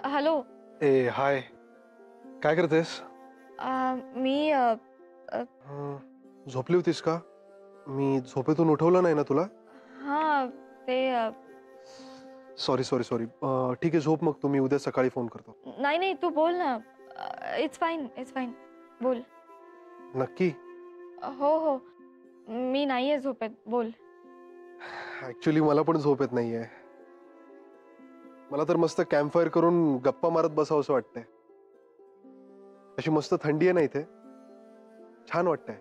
Hello. ए हाय, काय करतेस? मी झोपली होतीस का? मी झोपेतून उठवलं नाही ना तुला? हां ते सॉरी सॉरी सॉरी. ठीक आहे, झोप मग. तुम्ही उद्या सकाळी फोन करतो. नाही नाही तू बोल ना. इट्स फाईन बोल. नक्की? हो हो मी नाही आहे झोपेत, बोल. ऍक्च्युली मला पण झोप येत नाहीये. मला तर मस्त कॅम्पफायर करून गप्पा मारत बसावंसं वाटतंय. अशी मस्त थंडी आहे ना इथे, छान वाटतंय.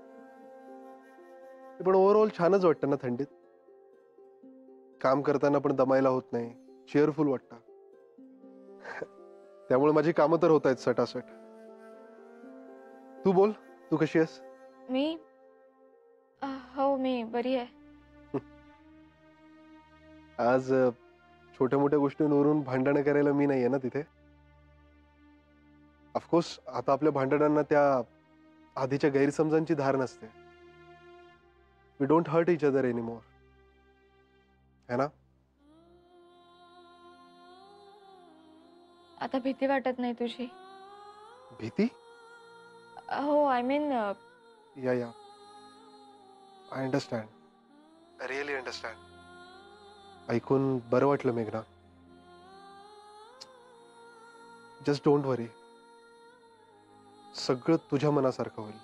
पण ओव्हरऑल छानच वाटतं ना थंडीत. काम करताना पण दमायला होत नाही, चेअरफुल वाटतं. त्यामुळे माझी कामं तर होत आहेत सटासट. तू बोल, तू कशी आहेस? मी हो मी बरी आहे. आज छोट्या मोठ्या गोष्टींवरून भांडणं करायला मी नाहीये ना तिथे. ऑफकोर्स आता आपल्या भांडणांना त्या आधीच्या गैरसमजांची धार नसते. We don't hurt each other anymore, है ना? आता भीती वाटत नाही तुझी? भीती? हो आय मीन या I understand, I really understand. ऐकून बरं वाटलं मेघना. जस्ट डोंट वरी, सगळं तुझ्या मनासारखं होईल.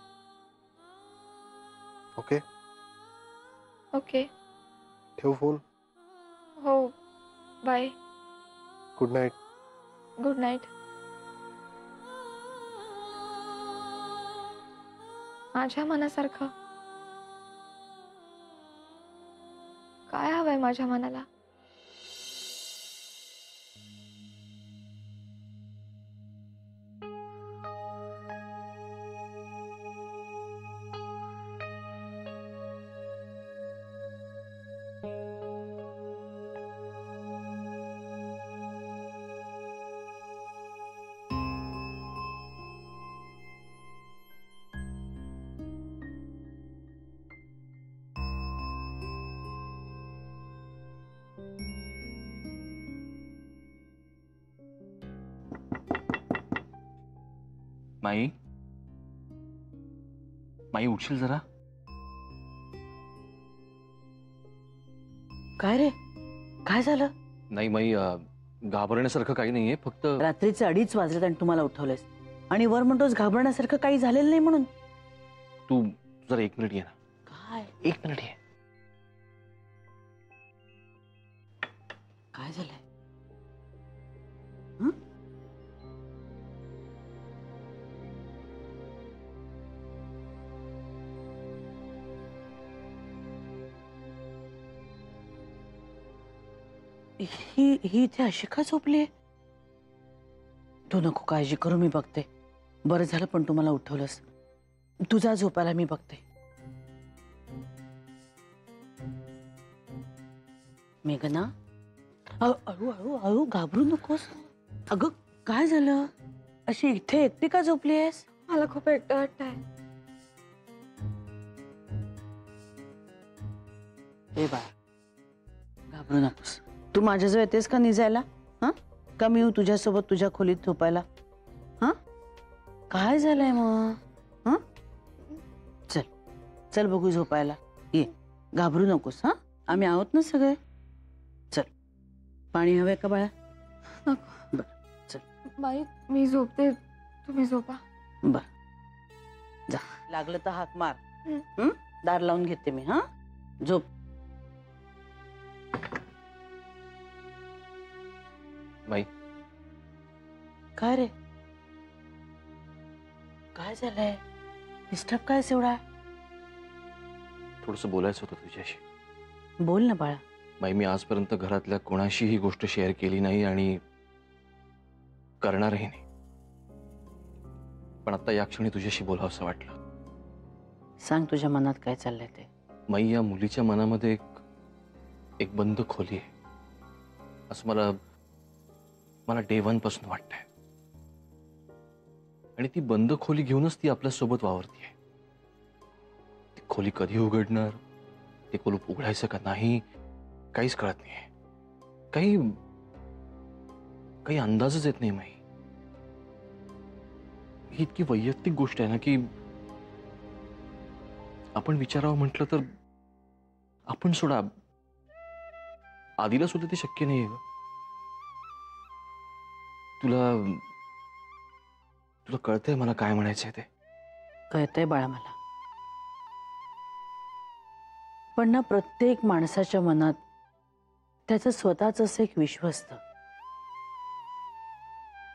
ओके? ओके. ठेव फोन. हो bye. Good night. Good night. माझ्या मनासारखं काय हवंय माझ्या मनाला? माई, माई उठशील जरा? काय रे, काय झालं? नाही माई, घाबरण्यासारखं काही नाहीये, फक्त रात्रीचे 2:30 वाजलेत आणि तुम्हाला उठवलंयस आणि वर म्हणतोस घाबरण्यासारखं काही झालेलं नाही म्हणून. तू जरा 1 मिनिट ये ना. काय 1 मिनिट ये. काय झालंय? ही इथे अशी का झोपली? तू नको काळजी करू, मी बघते. बरं झालं पण तुम्हाला उठवलंस. तुझा झोपायला मी बघते. मेघना, अळू अळू अळू घाबरू नकोस. अगं काय झालं? अशी इथे एकटी का झोपली आहेस? मला खूप एकटं वाटतंय. ए बा, घाबरू नकोस. तू माझ्याजवळ येतेस का निजायला? हा, का मी येऊ तुझ्यासोबत तुझ्या खोलीत झोपायला? हा, काय झालंय मग? हा, चल चल बघू झोपायला. ये, घाबरू नकोस. हा, आम्ही आहोत ना सगळे. चल, पाणी हवंय का बाळा? नको. बर चल. बाई मी झोपते, तुम्ही झोपा. बर जा, लागलं तर हाक मार. दार लावून घेते मी. हा, झोप. माई, काय रे, काय झालंय? डिस्टर्ब काय एवढा? थोडंसं बोलायचं होतं तुझ्याशी. बोल ना बाळा. माई, मी आजपर्यंत घरातल्या कोणाशी ही गोष्ट शेअर केली नाही आणि करणारही नाही, पण आता या क्षणी तुझ्याशी बोलावंसं वाटलं. सांग तुझ्या मनात काय चाललंय ते. माई, या मुलीच्या मनामध्ये एक बंद खोली आहे, असं मला डे 1 पासून वाटतंय. आणि ती बंद खोली घेऊनच ती आपल्या सोबत वावरतीये. ती खोली कधी उघडणार, ते कुलूप उघडायचं का नाही, काहीच कळत नाहीये. काही काही अंदाजच येत नाही माई. ही इतकी वैयक्तिक गोष्ट आहे ना की आपण विचारावं म्हटलं तर आपण सोडा, आधीला सुद्धा ते शक्य नाहीये ग. तुला तुला कळतंय मला काय म्हणायचंय ते? कळतंय बाळा मला. पण ना प्रत्येक माणसाच्या मनात त्याचं स्वतःच असं एक विश्व असतं,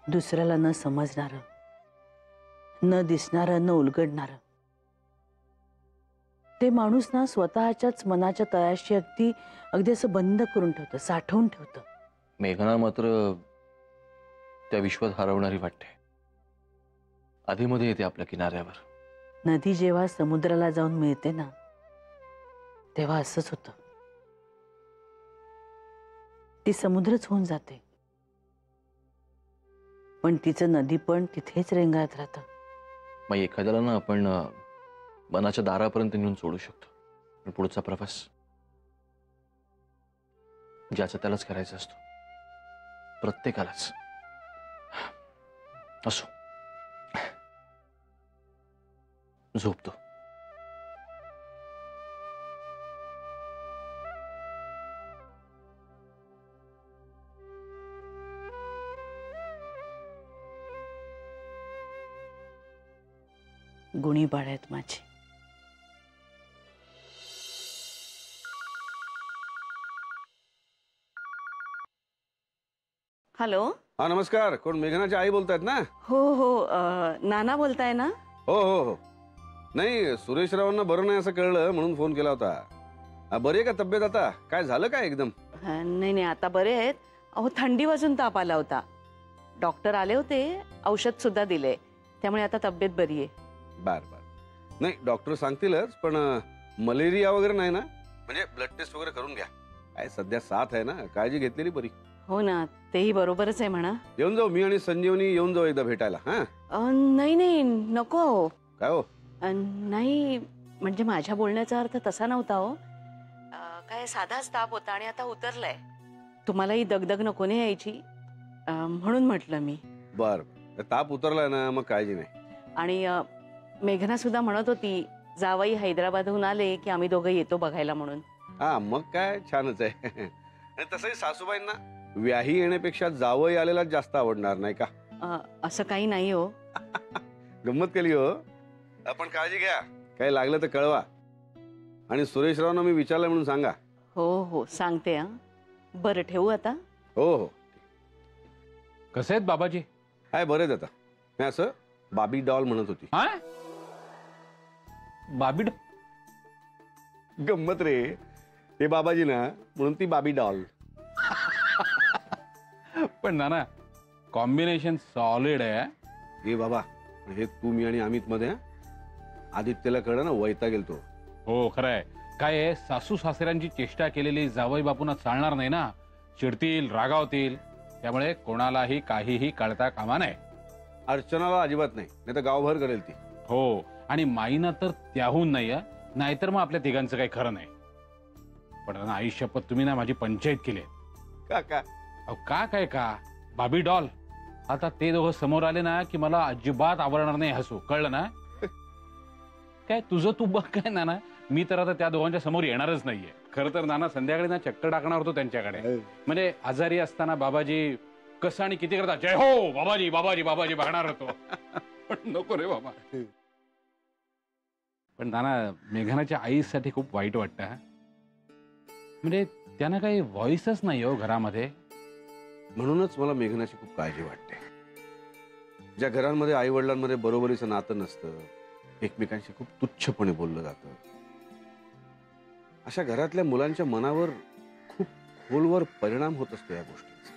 दुसऱ्याला न समजणारं, न दिसणारं, न उलगडणारं. ते माणूस ना स्वतःच्याच मनाच्या तळाशी अगदी अगदी असं बंद करून ठेवतं, साठवून ठेवतं. मेघना मात्र त्या विश्वात हरवणारी वाटते. आधीमध्ये येते आपल्या किनाऱ्यावर. नदी जेव्हा समुद्राला जाऊन मिळते ना, तेव्हा असंच होतं. ती समुद्रच होऊन जाते, पण तिचं नदी पण तिथेच रेंगाळत राहतं. मग एखाद्याला ना आपण मनाच्या दारापर्यंत नेऊन सोडू शकतो, पण पुढचा प्रवास ज्याचा त्यालाच करायचा असतो, प्रत्येकालाच. असो, झोपतो. गुणी बाळ आहेत माझी. हॅलो. हा नमस्कार. कोण मेघनाची आई बोलतायत ना? हो हो नाना बोलताय ना? हो हो हो. नाही, सुरेशरावांना बरं नाही असं कळलं म्हणून फोन केला होता. बरी आहे का तब्येत आता? काय झालं काय एकदम? नाही नाही आता बरे आहेत. अहो थंडी वाजून ताप आला होता. डॉक्टर आले होते, औषध सुद्धा दिले, त्यामुळे आता तब्येत बरी आहे. बर बर. नाही डॉक्टर सांगतीलच, पण मलेरिया वगैरे नाही ना? म्हणजे ब्लड टेस्ट वगैरे करून घ्या. काय सध्या साथ आहे ना, काळजी घेतलेली बरी. हो ना, तेही बरोबरच आहे म्हणा. येऊन जाऊ, मी आणि संजीवनी येऊन जाऊ एकदा भेटायला. हा नाही नाही नको हो. काय हो? नाही म्हणजे माझ्या बोलण्याचा अर्थ तसा नव्हता हो. काय साधाच ताप होता आणि आता उतरलाय. तुम्हालाही दगदग नको नाही यायची, म्हणून म्हटलं मी. बर, ताप उतरलाय ना, मग काळजी नाही. आणि मेघना सुद्धा म्हणत होती जावई हैदराबादहून आले की आम्ही दोघं येतो बघायला म्हणून. हा मग काय छानच आहे. आणि तसंही सासूबाईंना व्याही येण्यापेक्षा जावई आलेला जास्त आवडणार नाही का? असं काही नाही हो. गंमत केली हो. आपण काळजी घ्या, काही लागलं तर कळवा. आणि सुरेशरावना मी विचारलं म्हणून सांगा. हो हो सांगते. बरं ठेवू आता. हो हो. कसे आहेत बाबाजी? काय बरेच आता. मी असं बाबी डॉल म्हणत होती. हा बाबी गंमत रे, ते बाबाजी ना म्हणून ती बाबी डॉल. पण नाना कॉम्बिनेशन सॉलिड आहे. हे बाबा, हे तू मी आणि अमित मध्ये आदित्यला कळलं ना, वैता गेलतो. हो खरंय. काय आहे, सासू सासऱ्यांची चेष्टा केलेली जावई बापूंना चालणार नाही ना, चिडतील, रागावतील. त्यामुळे कोणालाही काहीही कळता कामा नये. अर्चनाला अजिबात नाही, नाही तर गावभर करेल ती. हो, आणि माईना तर त्याहून नाही. नाहीतर मग आपल्या तिघांचं काही खरं नाही. पण ना आई शपथ, तुम्ही ना माझी पंचायत केली. काका अहो का काय का बाबी डॉल, आता ते दोघं समोर आले ना की मला अजिबात आवडणार नाही हसू, कळलं ना? काय तुझं तू बघ. काय नाना, मी तर आता त्या दोघांच्या समोर येणारच नाहीये. खरं तर नाना संध्याकाळी ना चक्कर टाकणार होतो त्यांच्याकडे. म्हणजे आजारी असताना बाबाजी कसं आणि किती करता जय हो बाबाजी बाबाजी बाबाजी बघणार होतो. पण नको रे बाबा. पण नाना मेघनाच्या आईसाठी खूप वाईट वाटतं. म्हणजे त्यांना काही व्हॉइसच नाही हो घरामध्ये. म्हणूनच मला मेघनाची खूप काळजी वाटते. ज्या घरांमध्ये आई वडिलांमध्ये बरोबरीचं नातं नसतं, एकमेकांशी खूप तुच्छपणे बोललं जातं, अशा घरातल्या मुलांच्या मनावर खूप खोलवर परिणाम होत असतो या गोष्टींचा.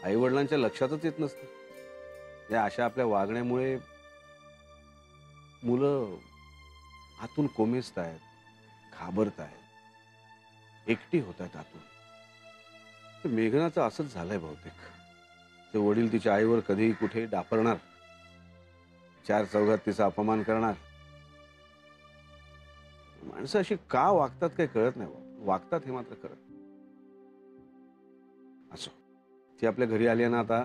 आई वडिलांच्या लक्षातच येत नसतं. या अशा आपल्या वागण्यामुळे मुलं आतून कोमेजतायत, घाबरतायत, एकटी होत आहेत आतून. मेघनाचं असंच झालंय बहुतेक. ते वडील तिच्या आईवर कधीही कुठेही डापरणार, चार चौघात तिचा अपमान करणार. माणसं अशी का वागतात काही कळत नाही. वागतात हे मात्र कळत. असो, ती आपल्या घरी आली आहे ना आता,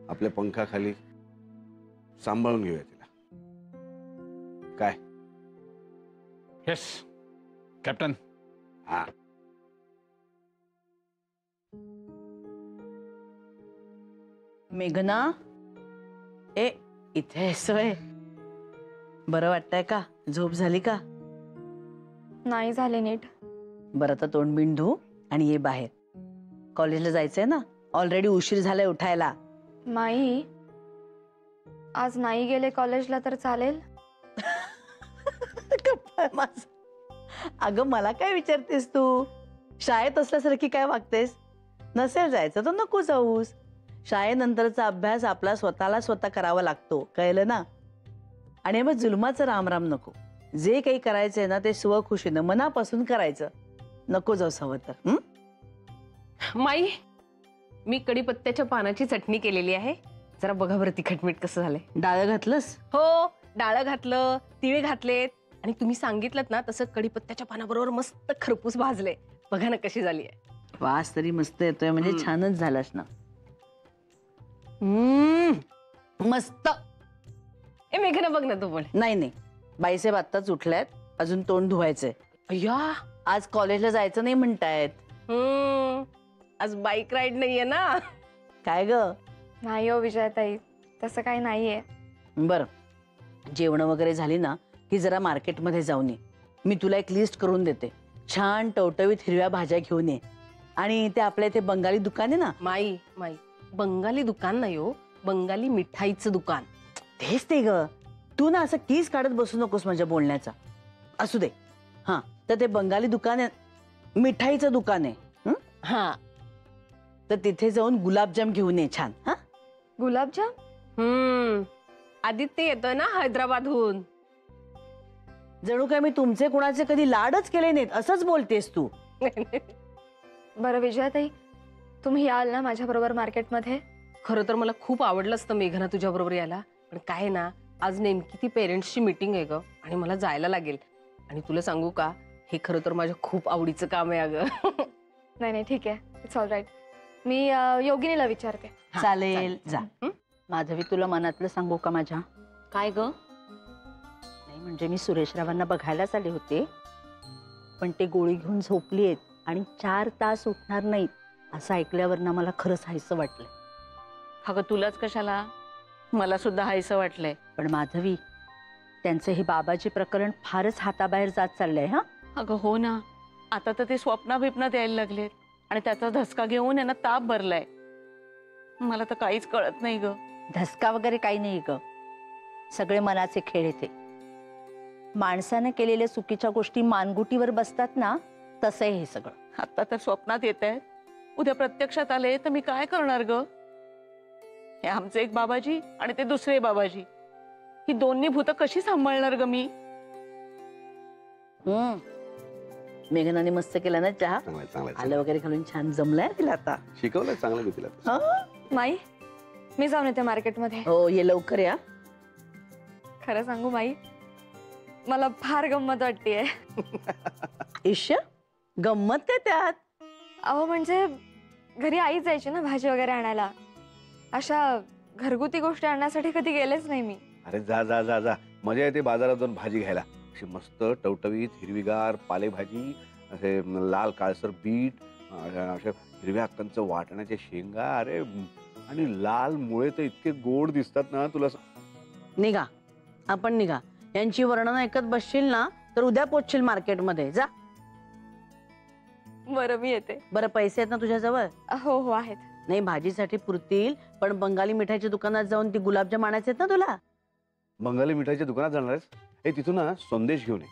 आपल्या पंखाखाली सांभाळून घेऊया तिला. काय? Yes captain. हा. मेघना, ए इथे आहेस? बरं वाटतंय का? झोप झाली का? नाही झाले नीट. बरं तर तोंड बिंड धू आणि ये बाहेर. कॉलेजला जायचंय ना, ऑलरेडी उशीर झालाय उठायला. माई, आज नाही गेले कॉलेजला तर चालेल? गप्पा आहे माझं. अगं मला काय विचारतेस तू? शाळेत असल्यासारखी काय वागतेस? नसेल जायचं तर नको जाऊस. शाळेनंतरचा अभ्यास आपला स्वतः करावा लागतो, कळलं ना? आणि मग जुलमाचं रामराम नको. जे काही करायचंय ना ते स्वखुशीनं मनापासून करायचं. नको जाऊस हवं तर. माई, मी कढीपत्त्याच्या पानाची चटणी केलेली आहे. जरा बघा बरं तिखटमीठ कसं झालंय. डाळ घातलंस? हो, डाळ घातलं, तिळ घातलेत आणि तुम्ही सांगितलं ना तसं कढीपत्त्याच्या पानाबरोबर मस्त खरपूस भाजले. बघा ना कशी झाली आहे. वास तरी मस्त येतोय, म्हणजे छानच झालास ना. मस्त. ए मेघना बघ ना तू पण. नाही नाही, बाईसाहेब आत्ताच उठल्यात, अजून तोंड धुवायचंय. अय्या, आज कॉलेजला जायचं नाही म्हणतायत. आज बाईक राईड नाहीये ना. काय ग? नाही हो विजयाताई, तसं काही नाहीये. बर, जेवण वगैरे झाली ना की जरा मार्केटमध्ये जाऊन ये. मी तुला एक लिस्ट करून देते. छान टवटवीत हिरव्या भाज्या घेऊन ये. आणि ते आपल्या इथे बंगाली दुकान आहे ना. माई माई, बंगाली दुकान नाही हो, बंगाली मिठाईचं दुकान. तेच ते ग. तू ना असं कीस काढत बसू नकोस माझ्या बोलण्याचा. असू दे. हा, तर ते बंगाली दुकान आहे, मिठाईचं दुकान आहे. हा, तर तिथे जाऊन गुलाबजाम घेऊन ये छान. हा, गुलाबजाम? आदित्य येतोय ना हैदराबादहून. जणू काय मी तुमचे कुणाचे कधी लाडच केले नाहीत असंच बोलतेस तू. बरं विजयाताई, तुम्ही याल ना माझ्या बरोबर मार्केटमध्ये? खरं तर मला खूप आवडलं असतं मेघना तुझ्या बरोबर यायला, पण काय आहे ना, आज नेमकी ती पेरेंट्सची मीटिंग आहे ग, आणि मला जायला लागेल. आणि तुला सांगू का, हे खरं तर माझ्या खूप आवडीचं काम आहे अगं. नाही नाही ठीक आहे, इट्स ऑल राईट. मी योगिनीला विचारते. चालेल, जा. माधवी, तुला मनातलं सांगू का माझ्या? काय ग? नाही म्हणजे मी सुरेशरावांना बघायलाच आले होते, पण ते गोळी घेऊन झोपली आहेत आणि 4 तास उठणार नाहीत असं ऐकल्यावर ना मला खरंच हायसं वाटलंय. अगं तुलाच कशाला, मला सुद्धा हायसं वाटलंय. पण माधवी, त्यांचं हे बाबाजी प्रकरण फारच हाताबाहेर जात चाललंय. हा अगं हो ना, आता तर ते स्वप्ना बिपनात यायला लागलेत आणि त्याचा धसका घेऊन यांना ताप भरलाय. मला तर काहीच कळत नाही ग. धसका वगैरे काही नाही ग, सगळे मनाचे खेळ येते. माणसानं केलेल्या चुकीच्या गोष्टी मानगुटीवर बसतात ना, तसं आहे हे सगळं. आता तर स्वप्नात येत आहे, उद्या प्रत्यक्षात आले तर मी काय करणार ग? हे आमचे एक बाबाजी आणि ते दुसरे बाबाजी, ही दोन्ही भूत कशी सांभाळणार ग मी? मेघनाने मस्त केला ना चहा. आलं वगैरे घालून छान जमलाय तिला आता. शिकवलंय चांगलं मी तिला. माई, मी जाऊन येते मार्केटमध्ये. हो, ये लवकर या. खरं सांगू माई, मला फार गंमत वाटतेय. ईश्य, गंमत काय त्यात? अहो म्हणजे घरी आई जायची ना भाजी वगैरे आणायला. अशा घरगुती गोष्टी आणण्यासाठी कधी गेलेच नाही मी. अरे जा जा जा जा, मजा येते बाजारात जाऊन भाजी घ्यायला. अशी मस्त टवटवीत हिरवीगार पालेभाजी, असे लाल काळसर बीट, अशा हिरव्या अक्कांचं वाटण्याच्या शेंगा, अरे आणि लाल मुळे तर इतके गोड दिसतात ना तुला. निघा, आपण निघा. यांची वर्णन ऐकत बसशील ना तर उद्या पोचशील मार्केटमध्ये. जा. बरं मी येते. बरं, पैसे आहेत ना तुझ्याजवळ? हो हो आहेत. नाही, भाजीसाठी पुरतील, पण बंगाली मिठाईच्या दुकानात जाऊन ती गुलाबजाम आणायचे आहेत ना तुला? बंगाली मिठाईच्या दुकानात जाणार आहेस? हे तिथून ना संदेश घेऊन ये.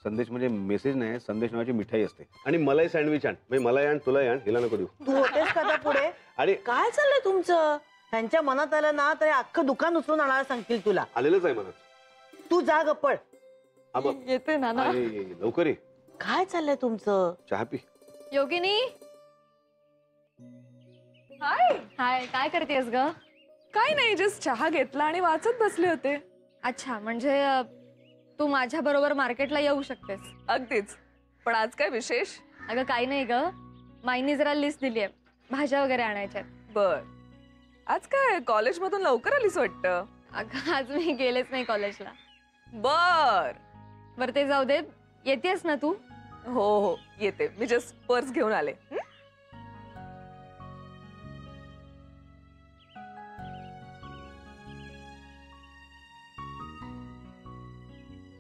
संदेश म्हणजे मेसेज नाही, संदेश नावाची मिठाई असते. आणि मलाई सँडविच आण. म्हणजे मला आण, तुला आण, हिला नको देऊ. तू होतेस का पुढे? आणि काय चाललंय तुमचं? त्यांच्या मनात आलं ना तर अख्खं दुकान उचलून आणायला सांगतील तुला. आलेलंच आहे म्हणत. तू जा गप्पड. येते ना ना. लवकर ये. काय चाललंय तुमचं? चहा पी. योगिनी, हाय हाय, काय करतेस ग? काय नाही, जस्ट चहा घेतला आणि वाचत बसले होते. अच्छा, म्हणजे तू माझ्या बरोबर मार्केटला येऊ शकतेस? अगदीच. पण आज काय विशेष? अगं काही नाही ग, माईनी जरा लिस्ट दिली आहे. भाज्या वगैरे आणायच्यात. बर. आज काय कॉलेजमधून लवकर आलीस वाटतं. अगं आज मी गेलेच नाही कॉलेजला. बर. बरं ते जाऊ दे, येतेस ना तू? हो हो येते. मी जस्ट पर्स घेऊन आले.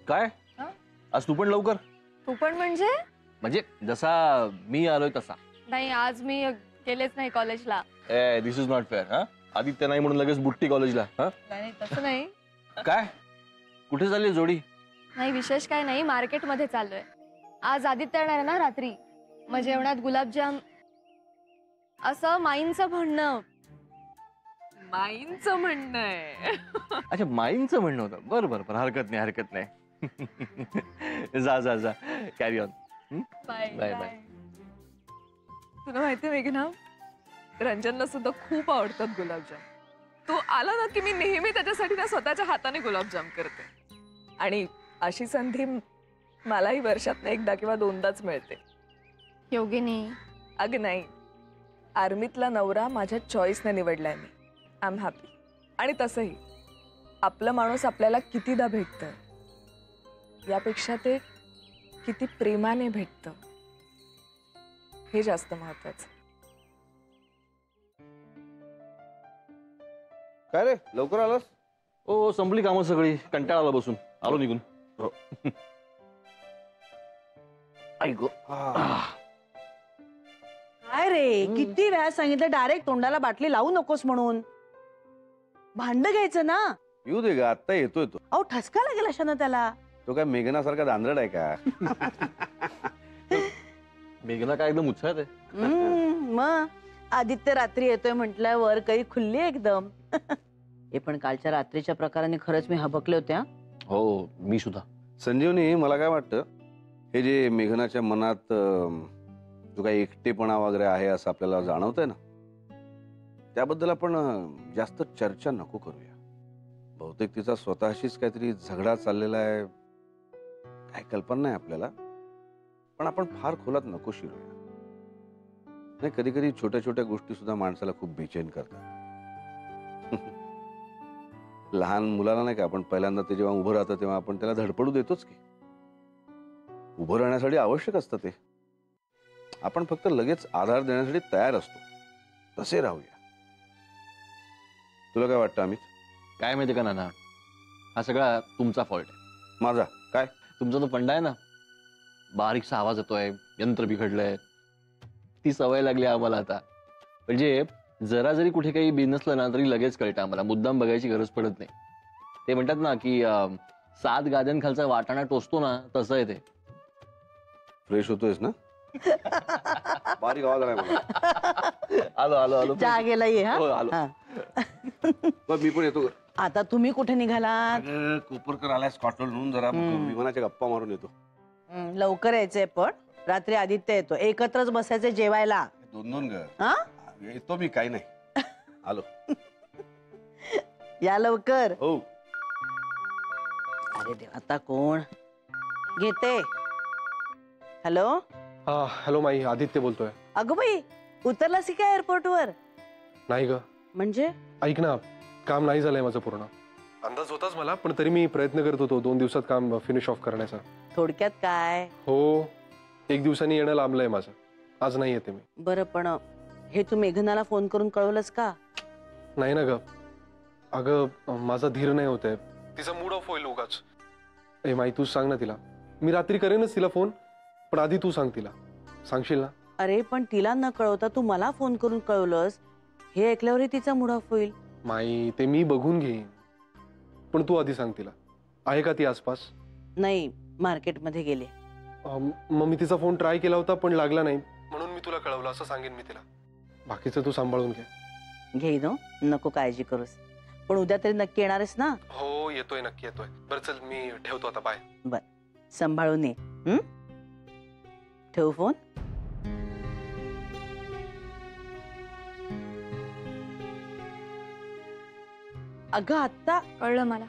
काय हा? आज तू पण लवकर? तू पण म्हणजे जसा मी आलोय तसा. नाही, आज मी गेलेच नाही कॉलेजला. दिस इज नॉट फेअर. हा, आदित्य नाही म्हणून लगेच बुट्टी कॉलेजला. हा, नाही तसं नाही. काय कुठे चालली जोडी? नाही विशेष काय नाही, मार्केटमध्ये चाललोय. आज आदित्य येणार आहे ना रात्री, मग जेवणात गुलाबजाम असं माईंचं म्हणणं. माईंचं म्हणणं आहे. अच्छा, माईंचं म्हणणं होतं. बरं बरं बरं, हरकत नाही हरकत नाही. जा जा जा, carry on. Bye bye bye. तुला माहितीये मेघना, रंजनला सुद्धा खूप आवडतात गुलाबजाम. तो आला ना की मी नेहमी त्याच्यासाठी ना स्वतःच्या हाताने गुलाबजाम करते. आणि अशी संधी मलाही वर्षात एकदा किंवा दोनदाच मिळते. योगिनी, अगं नाही, आर्मीतला नवरा माझ्या चॉईसने निवडलाय मी. I am happy. आणि तसंही आपलं माणूस आपल्याला कितीदा भेटतं, यापेक्षा ते किती प्रेमाने भेटतं हे जास्त महत्वाचं. काय रे लवकर आलास? ओ, संपली कामं सगळी, कंटाळा आला बसून, आलो निघून. हो. ऐक काय रे, किती वेळा सांगितलं डायरेक्ट तोंडाला बाटली लावू नकोस म्हणून. भांड घ्यायचं ना. येऊ दे ग, आत्ता येतोय तो. अहो ठसका लागेल अशानं त्याला. तो काय मेघनासारखा दांदरड आहे का? मेघना काय एकदम उत्साहात आहे. मग आदित्य रात्री येतोय म्हटल्यावर काही खुल्ली एकदम. हे पण कालच्या रात्रीच्या प्रकाराने खरंच मी हबकले होते. हो, मी सुद्धा. संजीवनी, मला काय वाटतं, हे जे मेघनाच्या मनात जो काही एकटेपणा वगैरे आहे असं आपल्याला जाणवतंय ना, त्याबद्दल आपण जास्त चर्चा नको करूया. बहुतेक तिचा स्वतःशीच काहीतरी झगडा चाललेला आहे, काय कल्पना नाही आपल्याला. पण आपण फार खोलात नको शिरूया. नाही, कधी कधी छोट्या छोट्या गोष्टी सुद्धा माणसाला खूप बेचैन करतात. लहान मुलाला नाही का, आपण पहिल्यांदा ते जेव्हा उभं राहतं तेव्हा आपण त्याला धडपडू देतोच की. उभं राहण्यासाठी आवश्यक असतं ते. आपण फक्त लगेच आधार देण्यासाठी तयार असतो. तसे राहूया. तुला काय वाटतं अमित? काय माहिती का नाना, हा सगळा तुमचा फॉल्ट आहे. माझा काय? तुमचा तो पंडा आहे ना, बारीकसा आवाज येतोय, यंत्र बिघडलंय, ती सवय लागली आम्हाला आता. म्हणजे जरा जरी कुठे काही बिनसलं ना तरी लगेच कळतं आम्हाला, मुद्दाम बघायची गरज पडत नाही. ते म्हणतात ना की 7 गाद्यांखालचा वाटाणा टोचतो ना, तसं आहे ते. फ्रेश होतोयस ना? बारीक आवाज आलाय मला. आलो आलो आलो. जागेला ये. हो, आलो. हा. बरं, मी पण येतो. आता तुम्ही कुठे निघालात? कोपरकर आलाय स्कॉटलंडहून, जरा विमानाच्या गप्पा मारून येतो. लवकर यायचंय, पण रात्री आदित्य येतो, एकत्रच बसायचं जेवायला. 2-2 ग. हा? येतो मी, काही नाही. आलो. या लवकर. हो. अरे देव, आता कोण घेते? हॅलो. हा हॅलो माई, आदित्य बोलतोय. अगं बाई, उतरलास की काय एअरपोर्टवर? नाही ग. म्हणजे? ऐक ना, काम नाही झालंय माझं पूर्ण. अंदाज होताच मला, पण तरी मी प्रयत्न करत होतो 2 दिवसात काम फिनिश ऑफ करण्याचा. थोडक्यात काय? हो, 1 दिवसानी येणं लांबलंय माझं. आज नाही येते मी. बरं, पण हे तू मेघनाला फोन करून कळवलंस का? नाही ना ग. अगं माझा धीर नाही होतंय. तिचा मूड ऑफ होईल उगाच. ए माई, तूच सांग ना तिला. मी रात्री करेनच तिला फोन, पण आधी तू सांग तिला. सांगशील ना? अरे पण तिला न कळवता तू मला फोन करून कळवलंस, हे ऐकल्यावरही तिचा मूड ऑफ होईल. माई, ते मी बघून घेईन, पण तू आधी सांग तिला. आहे का ती आसपास? नाही, मार्केटमध्ये गेले. मग मी तिचा फोन ट्राय केला होता पण लागला नाही, म्हणून मी तुला कळवलं असं सांगेन मी तिला. बाकीचं तू सांभाळून घे. घेईन, नको काळजी करूस. पण उद्या तरी नक्की येणारच ना? हो, येतोय, नक्की येतोय. बरं चल, मी ठेवतो आता. बाय. बर, सांभाळून ये. ठेवू फोन. अगं आत्ता कळलं मला.